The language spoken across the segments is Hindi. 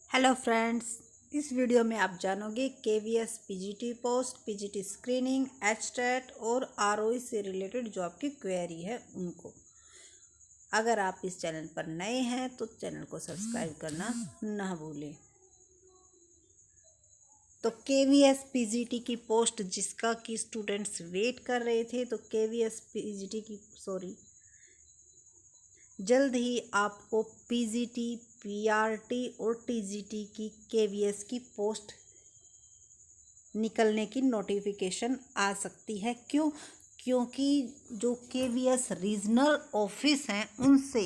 हेलो फ्रेंड्स, इस वीडियो में आप जानोगे KVS PGT post, PGT screening, HTET और आरओई से रिलेटेड जो आपकी क्वेरी है उनको। अगर आप इस चैनल पर नए हैं तो चैनल को सब्सक्राइब करना ना भूलें। तो केवीएस पीजीटी की पोस्ट जिसका कि स्टूडेंट्स वेट कर रहे थे, तो केवीएस पीजीटी की जल्द ही आपको पीजीटी, पीआरटी और टीजीटी की केवीएस की पोस्ट निकलने की नोटिफिकेशन आ सकती है। क्योंकि जो केवीएस रीजनल ऑफिस हैं उनसे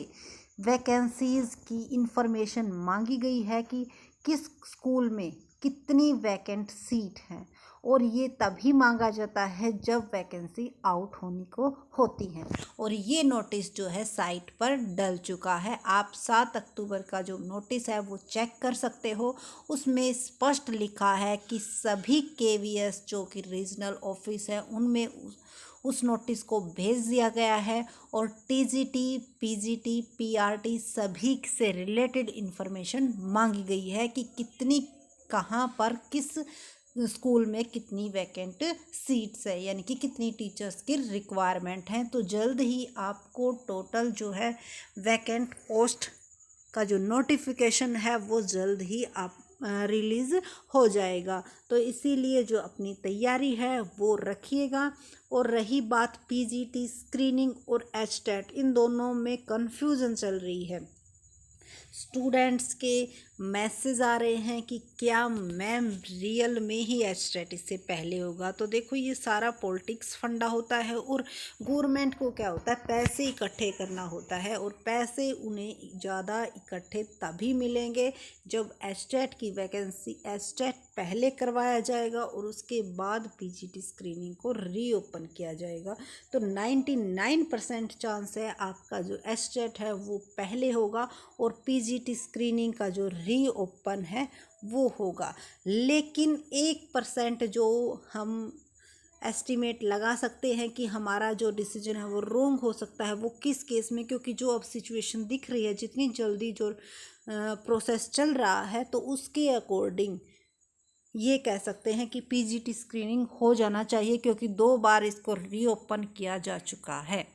वैकेंसीज़ की इंफॉर्मेशन मांगी गई है कि किस स्कूल में कितनी वैकेंट सीट हैं, और ये तभी मांगा जाता है जब वैकेंसी आउट होने को होती है। और ये नोटिस जो है साइट पर डल चुका है। आप 7 अक्टूबर का जो नोटिस है वो चेक कर सकते हो। उसमें स्पष्ट लिखा है कि सभी केवीएस जो कि रीजनल ऑफिस है उनमें उस नोटिस को भेज दिया गया है, और टीजीटी, पीजीटी, पीआरटी सभी से रिलेटेड इन्फॉर्मेशन मांगी गई है कि कितनी, कहाँ पर, किस स्कूल में कितनी वैकेंट सीट्स है, यानी कि कितनी टीचर्स की रिक्वायरमेंट है। तो जल्द ही आपको टोटल जो है वैकेंट पोस्ट का जो नोटिफिकेशन है वो जल्द ही आप रिलीज़ हो जाएगा। तो इसीलिए जो अपनी तैयारी है वो रखिएगा। और रही बात पीजीटी स्क्रीनिंग और एचटेट, इन दोनों में कन्फ्यूज़न चल रही है। स्टूडेंट्स के मैसेज आ रहे हैं कि क्या मैम रियल में ही एचटेट इससे पहले होगा। तो देखो, ये सारा पॉलिटिक्स फंडा होता है, और गवर्नमेंट को क्या होता है, पैसे इकट्ठे करना होता है, और पैसे उन्हें ज़्यादा इकट्ठे तभी मिलेंगे जब एचटेट की वैकेंसी, एचटेट पहले करवाया जाएगा और उसके बाद पीजीटी स्क्रीनिंग को रीओपन किया जाएगा। तो 99% चांस है आपका जो एचटेट है वो पहले होगा और पीजीटी स्क्रीनिंग का जो रीओपन है वो होगा। लेकिन 1% जो हम एस्टिमेट लगा सकते हैं कि हमारा जो डिसीजन है वो रॉन्ग हो सकता है। वो किस केस में? क्योंकि जो अब सिचुएशन दिख रही है, जितनी जल्दी जो प्रोसेस चल रहा है, तो उसके अकॉर्डिंग ये कह सकते हैं कि पीजीटी स्क्रीनिंग हो जाना चाहिए, क्योंकि 2 बार इसको रीओपन किया जा चुका है।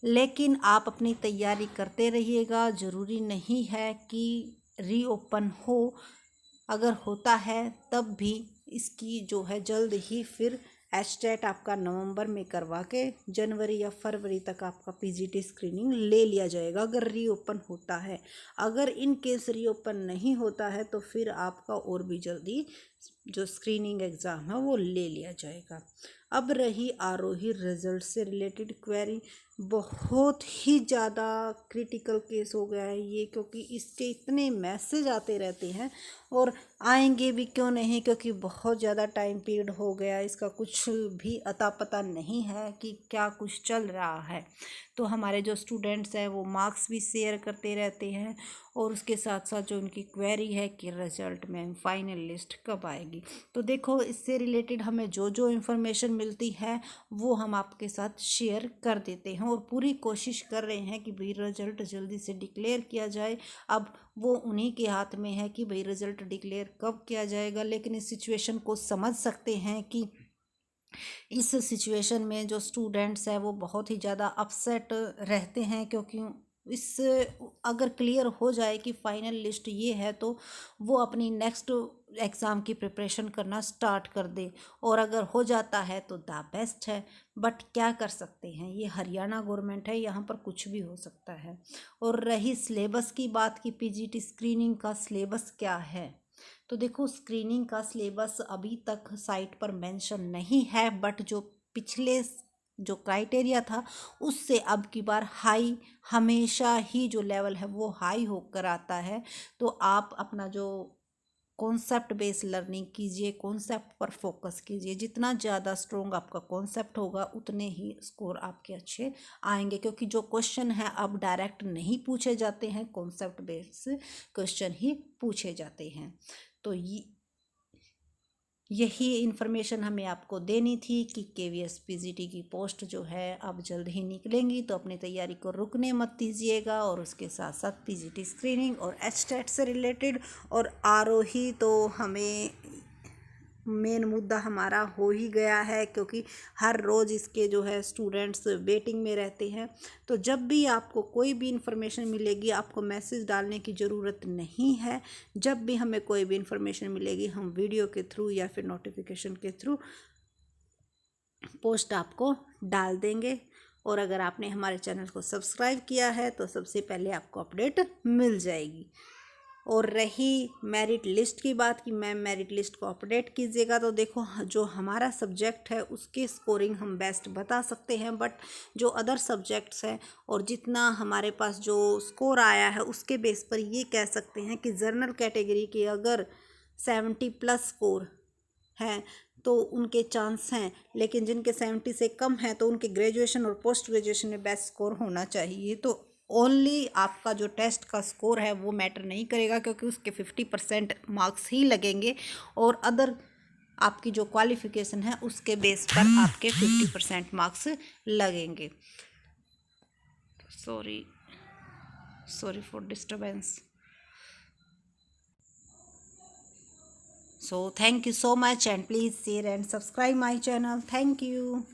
लेकिन आप अपनी तैयारी करते रहिएगा, ज़रूरी नहीं है कि रीओपन हो। अगर होता है तब भी इसकी जो है जल्द ही फिर एचटेट आपका नवंबर में करवा के जनवरी या फरवरी तक आपका पीजीटी स्क्रीनिंग ले लिया जाएगा, अगर रीओपन होता है। अगर इन केस रीओपन नहीं होता है तो फिर आपका और भी जल्दी जो स्क्रीनिंग एग्ज़ाम है वो ले लिया जाएगा। अब रही आरोही रिजल्ट से रिलेटेड क्वेरी, बहुत ही ज़्यादा क्रिटिकल केस हो गया है ये, क्योंकि इसके इतने मैसेज आते रहते हैं, और आएंगे भी क्यों नहीं, क्योंकि बहुत ज़्यादा टाइम पीरियड हो गया, इसका कुछ भी अता पता नहीं है कि क्या कुछ चल रहा है। तो हमारे जो स्टूडेंट्स हैं वो मार्क्स भी शेयर करते रहते हैं, और उसके साथ साथ जो उनकी क्वेरी है कि रिजल्ट में फाइनल लिस्ट कब आएगी। तो देखो, इससे रिलेटेड हमें जो जो इन्फॉर्मेशन मिलती है वो हम आपके साथ शेयर कर देते हैं, और पूरी कोशिश कर रहे हैं कि भाई रिजल्ट जल्दी से डिक्लेयर किया जाए। अब वो उन्हीं के हाथ में है कि भाई रिजल्ट डिक्लेयर कब किया जाएगा। लेकिन इस सिचुएशन को समझ सकते हैं कि इस सिचुएशन में जो स्टूडेंट्स हैं वो बहुत ही ज़्यादा अपसेट रहते हैं, क्योंकि इस अगर क्लियर हो जाए कि फाइनल लिस्ट ये है तो वो अपनी नेक्स्ट एग्ज़ाम की प्रिपरेशन करना स्टार्ट कर दे, और अगर हो जाता है तो द बेस्ट है। बट क्या कर सकते हैं, ये हरियाणा गवर्नमेंट है, यहाँ पर कुछ भी हो सकता है। और रही सिलेबस की बात की पीजीटी स्क्रीनिंग का सिलेबस क्या है, तो देखो, स्क्रीनिंग का सिलेबस अभी तक साइट पर मेंशन नहीं है, बट जो पिछले जो क्राइटेरिया था उससे अब की बार हाई, हमेशा ही जो लेवल है वो हाई होकर आता है। तो आप अपना जो कॉन्सेप्ट बेस्ड लर्निंग कीजिए, कॉन्सेप्ट पर फोकस कीजिए। जितना ज़्यादा स्ट्रॉन्ग आपका कॉन्सेप्ट होगा उतने ही स्कोर आपके अच्छे आएंगे, क्योंकि जो क्वेश्चन है अब डायरेक्ट नहीं पूछे जाते हैं, कॉन्सेप्ट बेस्ड क्वेश्चन ही पूछे जाते हैं। तो यही इन्फॉर्मेशन हमें आपको देनी थी कि KVS PGT की पोस्ट जो है अब जल्द ही निकलेंगी, तो अपनी तैयारी को रुकने मत दीजिएगा। और उसके साथ साथ PGT स्क्रीनिंग और HTET से रिलेटेड और आरोही तो हमें मेन मुद्दा हमारा हो ही गया है, क्योंकि हर रोज़ इसके जो है स्टूडेंट्स वेटिंग में रहते हैं। तो जब भी आपको कोई भी इन्फॉर्मेशन मिलेगी, आपको मैसेज डालने की ज़रूरत नहीं है। जब भी हमें कोई भी इन्फॉर्मेशन मिलेगी, हम वीडियो के थ्रू या फिर नोटिफिकेशन के थ्रू पोस्ट आपको डाल देंगे। और अगर आपने हमारे चैनल को सब्सक्राइब किया है तो सबसे पहले आपको अपडेट मिल जाएगी। और रही मेरिट लिस्ट की बात कि मैम मेरिट लिस्ट को अपडेट कीजिएगा, तो देखो जो हमारा सब्जेक्ट है उसकी स्कोरिंग हम बेस्ट बता सकते हैं, बट जो अदर सब्जेक्ट्स हैं और जितना हमारे पास जो स्कोर आया है उसके बेस पर ये कह सकते हैं कि जर्नल कैटेगरी के अगर 70+ स्कोर हैं तो उनके चांस हैं, लेकिन जिनके 70 से कम हैं तो उनके ग्रेजुएशन और पोस्ट ग्रेजुएशन में बेस्ट स्कोर होना चाहिए। तो ओनली आपका जो टेस्ट का स्कोर है वो मैटर नहीं करेगा, क्योंकि उसके 50% मार्क्स ही लगेंगे और अदर आपकी जो क्वालिफिकेशन है उसके बेस पर आपके 50% मार्क्स लगेंगे। Sorry for disturbance. So thank you so much, and please share and subscribe my channel. Thank you.